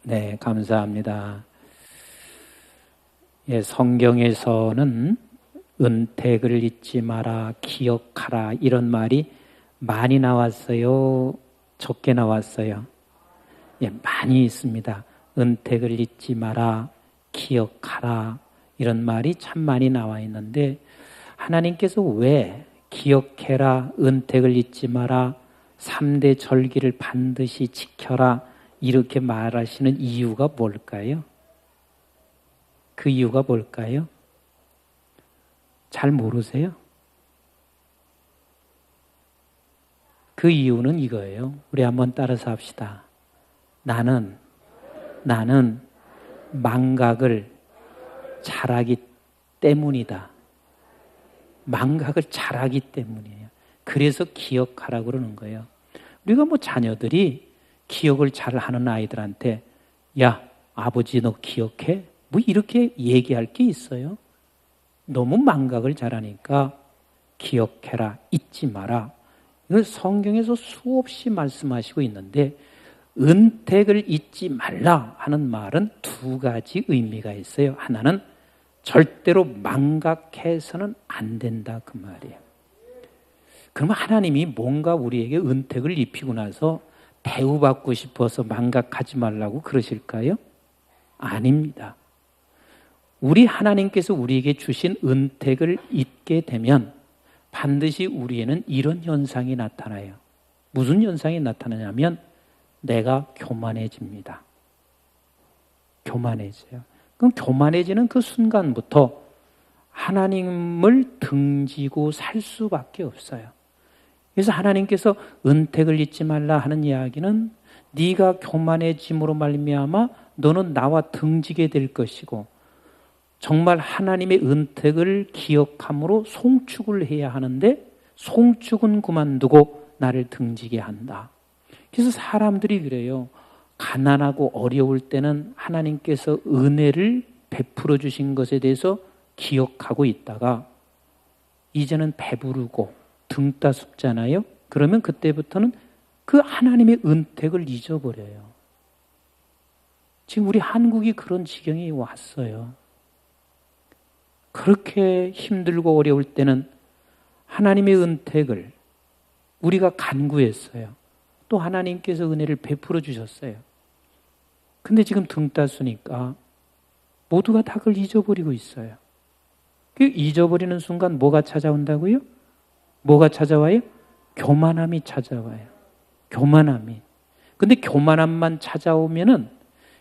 네, 감사합니다. 예, 성경에서는 은택을 잊지 마라, 기억하라 이런 말이 많이 나왔어요? 적게 나왔어요? 예, 많이 있습니다. 은택을 잊지 마라, 기억하라 이런 말이 참 많이 나와 있는데 하나님께서 왜 기억해라, 은택을 잊지 마라, 3대 절기를 반드시 지켜라 이렇게 말하시는 이유가 뭘까요? 그 이유가 뭘까요? 잘 모르세요? 그 이유는 이거예요. 우리 한번 따라서 합시다. 나는 망각을 잘하기 때문이다. 망각을 잘하기 때문이에요. 그래서 기억하라고 그러는 거예요. 우리가 자녀들이 기억을 잘하는 아이들한테 야, 아버지 너 기억해? 이렇게 얘기할 게 있어요. 너무 망각을 잘하니까 기억해라, 잊지 마라. 이걸 성경에서 수없이 말씀하시고 있는데 은택을 잊지 말라 하는 말은 두 가지 의미가 있어요. 하나는 절대로 망각해서는 안 된다 그 말이에요. 그러면 하나님이 뭔가 우리에게 은택을 입히고 나서 대우받고 싶어서 망각하지 말라고 그러실까요? 아닙니다. 우리 하나님께서 우리에게 주신 은택을 잊게 되면 반드시 우리에는 이런 현상이 나타나요. 무슨 현상이 나타나냐면 내가 교만해집니다. 교만해져요. 그럼 교만해지는 그 순간부터 하나님을 등지고 살 수밖에 없어요. 그래서 하나님께서 은택을 잊지 말라 하는 이야기는 네가 교만해짐으로 말미암아 너는 나와 등지게 될 것이고 정말 하나님의 은택을 기억함으로 송축을 해야 하는데 송축은 그만두고 나를 등지게 한다. 그래서 사람들이 그래요. 가난하고 어려울 때는 하나님께서 은혜를 베풀어 주신 것에 대해서 기억하고 있다가 이제는 배부르고 등 따숩잖아요. 그러면 그때부터는 그 하나님의 은택을 잊어버려요. 지금 우리 한국이 그런 지경이 왔어요. 그렇게 힘들고 어려울 때는 하나님의 은택을 우리가 간구했어요. 또 하나님께서 은혜를 베풀어 주셨어요. 근데 지금 등 따스니까 모두가 다 그걸 잊어버리고 있어요. 그 잊어버리는 순간 뭐가 찾아온다고요? 뭐가 찾아와요? 교만함이 찾아와요. 교만함이. 근데 교만함만 찾아오면은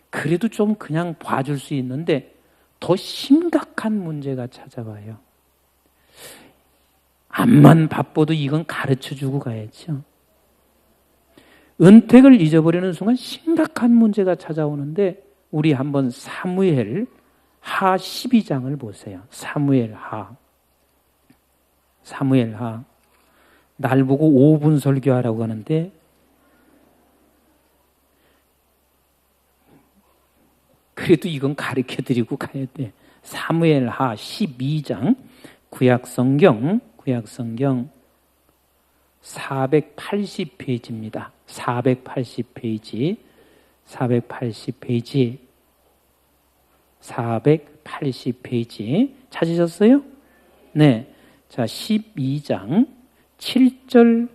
그래도 좀 그냥 봐줄 수 있는데 더 심각한 문제가 찾아와요. 암만 바빠도 이건 가르쳐주고 가야죠. 은택을 잊어버리는 순간 심각한 문제가 찾아오는데 우리 한번 사무엘 하 12장을 보세요. 사무엘 하. 날 보고 5분 설교하라고 하는데 그래도 이건 가르쳐드리고 가야 돼. 사무엘 하 12장 구약성경 480페이지입니다. 480페이지 480페이지 찾으셨어요? 네. 자, 12장 7절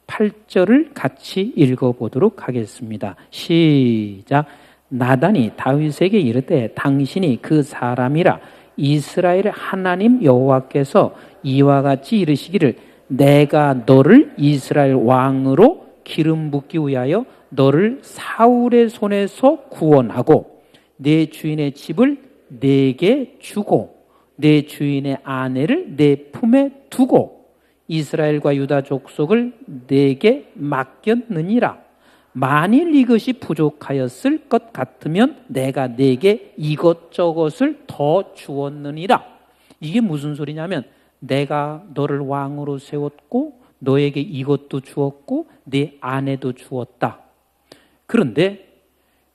8절을 같이 읽어보도록 하겠습니다. 시작. 나단이 다윗에게 이르되 당신이 그 사람이라 이스라엘의 하나님 여호와께서 이와 같이 이르시기를 내가 너를 이스라엘 왕으로 기름 붓기 위하여 너를 사울의 손에서 구원하고 내 주인의 집을 내게 주고 내 주인의 아내를 내 품에 두고 이스라엘과 유다 족속을 내게 맡겼느니라. 만일 이것이 부족하였을 것 같으면 내가 내게 이것저것을 더 주었느니라. 이게 무슨 소리냐면 내가 너를 왕으로 세웠고 너에게 이것도 주었고 내 아내도 주었다. 그런데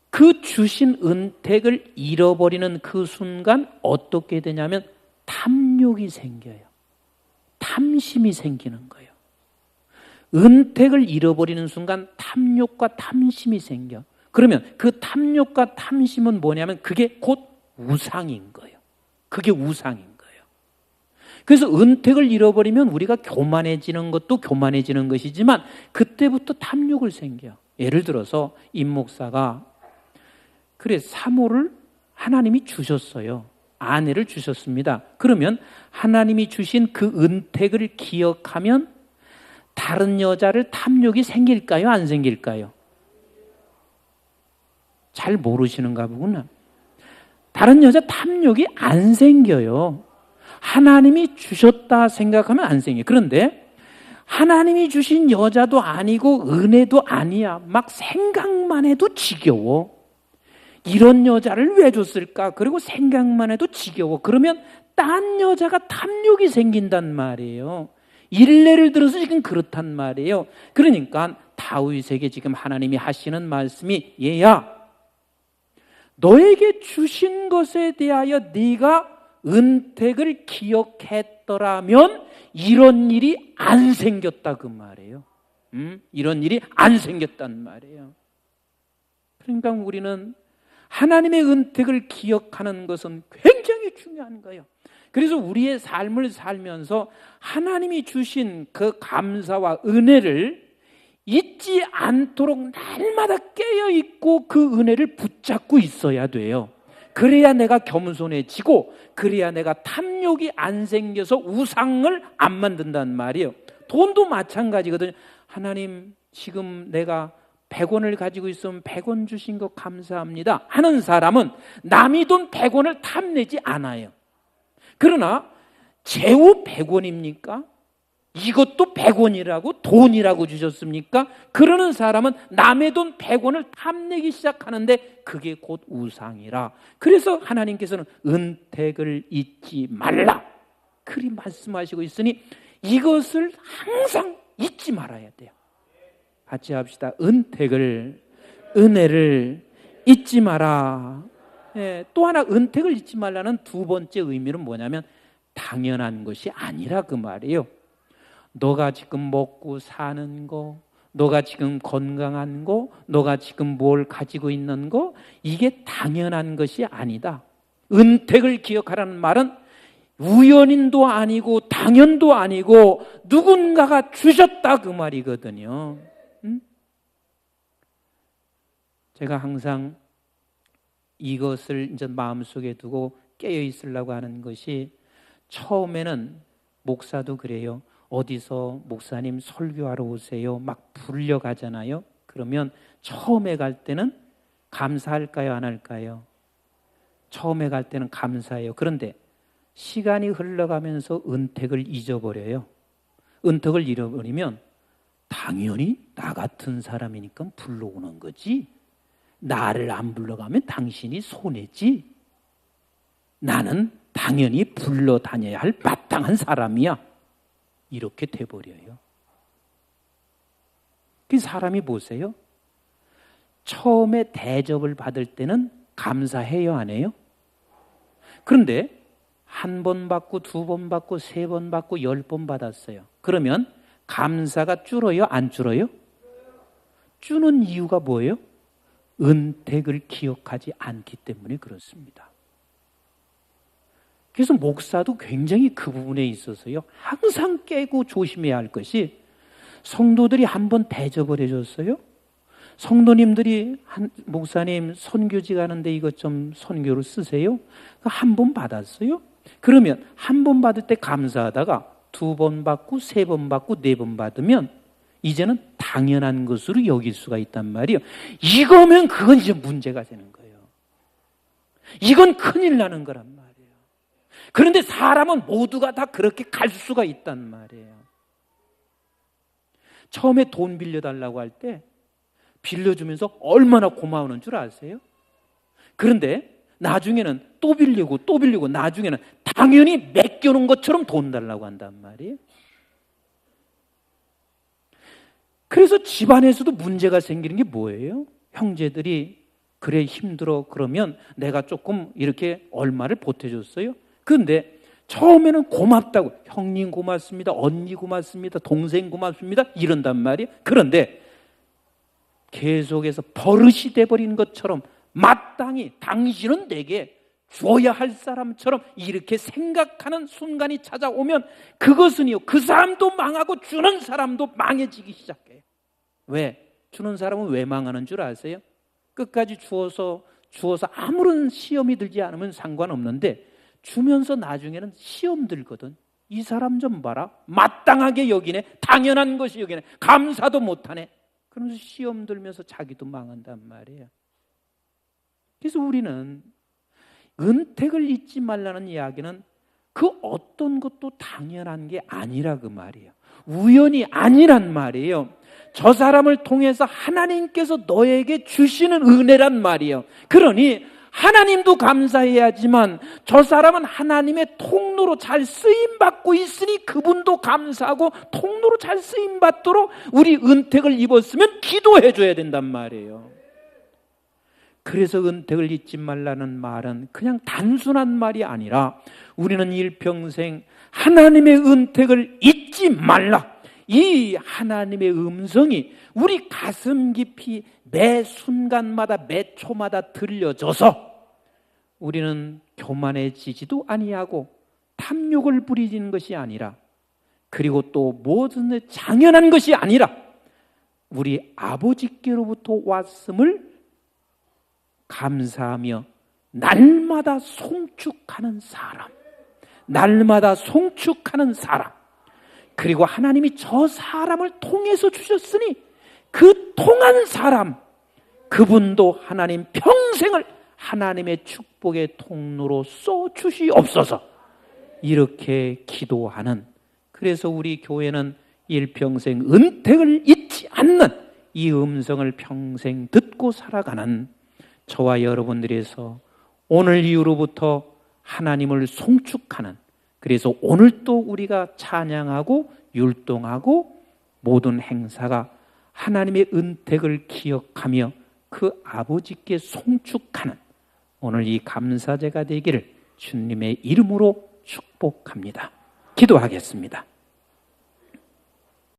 그 주신 은택을 잃어버리는 그 순간 어떻게 되냐면 탐욕이 생겨요. 탐심이 생기는 거예요. 은택을 잃어버리는 순간 탐욕과 탐심이 생겨. 그러면 그 탐욕과 탐심은 뭐냐면 그게 곧 우상인 거예요. 그게 우상인 거예요. 그래서 은택을 잃어버리면 우리가 교만해지는 것도 교만해지는 것이지만 그때부터 탐욕을 생겨요. 예를 들어서 임 목사가 그래 사모를 하나님이 주셨어요. 아내를 주셨습니다. 그러면 하나님이 주신 그 은택을 기억하면 다른 여자를 탐욕이 생길까요? 안 생길까요? 잘 모르시는가 보구나. 다른 여자 탐욕이 안 생겨요. 하나님이 주셨다 생각하면 안 생겨요. 그런데 하나님이 주신 여자도 아니고 은혜도 아니야. 막 생각만 해도 지겨워. 이런 여자를 왜 줬을까? 그리고 생각만 해도 지겨워. 그러면 딴 여자가 탐욕이 생긴단 말이에요. 일례를 들어서 지금 그렇단 말이에요. 그러니까 다윗에게 지금 하나님이 하시는 말씀이 얘야, 너에게 주신 것에 대하여 네가 은택을 기억했더라면 이런 일이 안 생겼다 그 말이에요. 이런 일이 안 생겼단 말이에요. 그러니까 우리는 하나님의 은택을 기억하는 것은 굉장히 중요한 거예요. 그래서 우리의 삶을 살면서 하나님이 주신 그 감사와 은혜를 잊지 않도록 날마다 깨어있고 그 은혜를 붙잡고 있어야 돼요. 그래야 내가 겸손해지고 그래야 내가 탐욕이 안 생겨서 우상을 안 만든단 말이에요. 돈도 마찬가지거든요. 하나님 지금 내가 100원을 가지고 있으면 100원 주신 거 감사합니다 하는 사람은 남의 돈 100원을 탐내지 않아요. 그러나 재우 100원입니까? 이것도 100원이라고 돈이라고 주셨습니까? 그러는 사람은 남의 돈 100원을 탐내기 시작하는데 그게 곧 우상이라. 그래서 하나님께서는 은택을 잊지 말라 그리 말씀하시고 있으니 이것을 항상 잊지 말아야 돼요. 같이 합시다. 은혜를 잊지 마라. 예, 또 하나 은택을 잊지 말라는 두 번째 의미는 뭐냐면 당연한 것이 아니라 그 말이에요. 너가 지금 먹고 사는 거, 너가 지금 건강한 거, 너가 지금 뭘 가지고 있는 거, 이게 당연한 것이 아니다. 은택을 기억하라는 말은 우연인도 아니고 당연도 아니고 누군가가 주셨다 그 말이거든요. 제가 항상 이것을 이제 마음속에 두고 깨어 있으려고 하는 것이, 처음에는 목사도 그래요. 어디서 목사님 설교하러 오세요 막 불려가잖아요. 그러면 처음에 갈 때는 감사할까요 안 할까요? 처음에 갈 때는 감사해요. 그런데 시간이 흘러가면서 은택을 잊어버려요. 은택을 잃어버리면 당연히 나 같은 사람이니까 불러오는 거지, 나를 안 불러가면 당신이 손해지, 나는 당연히 불러다녀야 할 마땅한 사람이야, 이렇게 돼버려요. 그 사람이 보세요. 처음에 대접을 받을 때는 감사해요 안 해요? 그런데 한 번 받고 두 번 받고 세 번 받고 10번 받았어요. 그러면 감사가 줄어요 안 줄어요? 주는 이유가 뭐예요? 은택을 기억하지 않기 때문에 그렇습니다. 그래서 목사도 굉장히 그 부분에 있어서요 항상 깨고 조심해야 할 것이, 성도들이 한번 대접을 해줬어요. 성도님들이 목사님 선교지 가는데 이것 좀 선교로 쓰세요. 한 번 받았어요. 그러면 한 번 받을 때 감사하다가 두 번 받고 세 번 받고 네 번 받으면 이제는 당연한 것으로 여길 수가 있단 말이에요. 이거면 그건 이제 문제가 되는 거예요. 이건 큰일 나는 거란 말이에요. 그런데 사람은 모두가 다 그렇게 갈 수가 있단 말이에요. 처음에 돈 빌려달라고 할 때 빌려주면서 얼마나 고마우는 줄 아세요? 그런데 나중에는 또 빌리고 나중에는 당연히 맡겨놓은 것처럼 돈 달라고 한단 말이에요. 그래서 집안에서도 문제가 생기는 게 뭐예요? 형제들이 그래 힘들어 그러면 내가 조금 이렇게 얼마를 보태줬어요. 그런데 처음에는 고맙다고, 형님 고맙습니다, 언니 고맙습니다, 동생 고맙습니다 이런단 말이에요. 그런데 계속해서 버릇이 돼버린 것처럼 마땅히 당신은 내게 주어야 할 사람처럼 이렇게 생각하는 순간이 찾아오면 그것은요, 그 사람도 망하고 주는 사람도 망해지기 시작해요. 왜? 주는 사람은 왜 망하는 줄 아세요? 끝까지 주어서 아무런 시험이 들지 않으면 상관없는데 주면서 나중에는 시험 들거든. 이 사람 좀 봐라. 마땅하게 여기네. 당연한 것이 여기네. 감사도 못하네. 그러면서 시험 들면서 자기도 망한단 말이에요. 그래서 우리는 은택을 잊지 말라는 이야기는 그 어떤 것도 당연한 게 아니라 그 말이에요. 우연이 아니란 말이에요. 저 사람을 통해서 하나님께서 너에게 주시는 은혜란 말이에요. 그러니 하나님도 감사해야지만 저 사람은 하나님의 통로로 잘 쓰임받고 있으니 그분도 감사하고 통로로 잘 쓰임받도록 우리 은택을 입었으면 기도해 줘야 된단 말이에요. 그래서 은택을 잊지 말라는 말은 그냥 단순한 말이 아니라 우리는 일평생 하나님의 은택을 잊지 말라. 이 하나님의 음성이 우리 가슴 깊이 매 순간마다 매 초마다 들려져서 우리는 교만해지지도 아니하고 탐욕을 부리는 것이 아니라, 그리고 또 모든 당연한 것이 아니라 우리 아버지께로부터 왔음을 감사하며 날마다 송축하는 사람, 날마다 송축하는 사람, 그리고 하나님이 저 사람을 통해서 주셨으니 그 통한 사람, 그분도 하나님 평생을 하나님의 축복의 통로로 쏘주시옵소서. 이렇게 기도하는, 그래서 우리 교회는 일평생 은택을 잊지 않는 이 음성을 평생 듣고 살아가는 저와 여러분들에서 오늘 이후로부터 하나님을 송축하는, 그래서 오늘 또 우리가 찬양하고 율동하고 모든 행사가 하나님의 은택을 기억하며 그 아버지께 송축하는 오늘 이 감사제가 되기를 주님의 이름으로 축복합니다. 기도하겠습니다.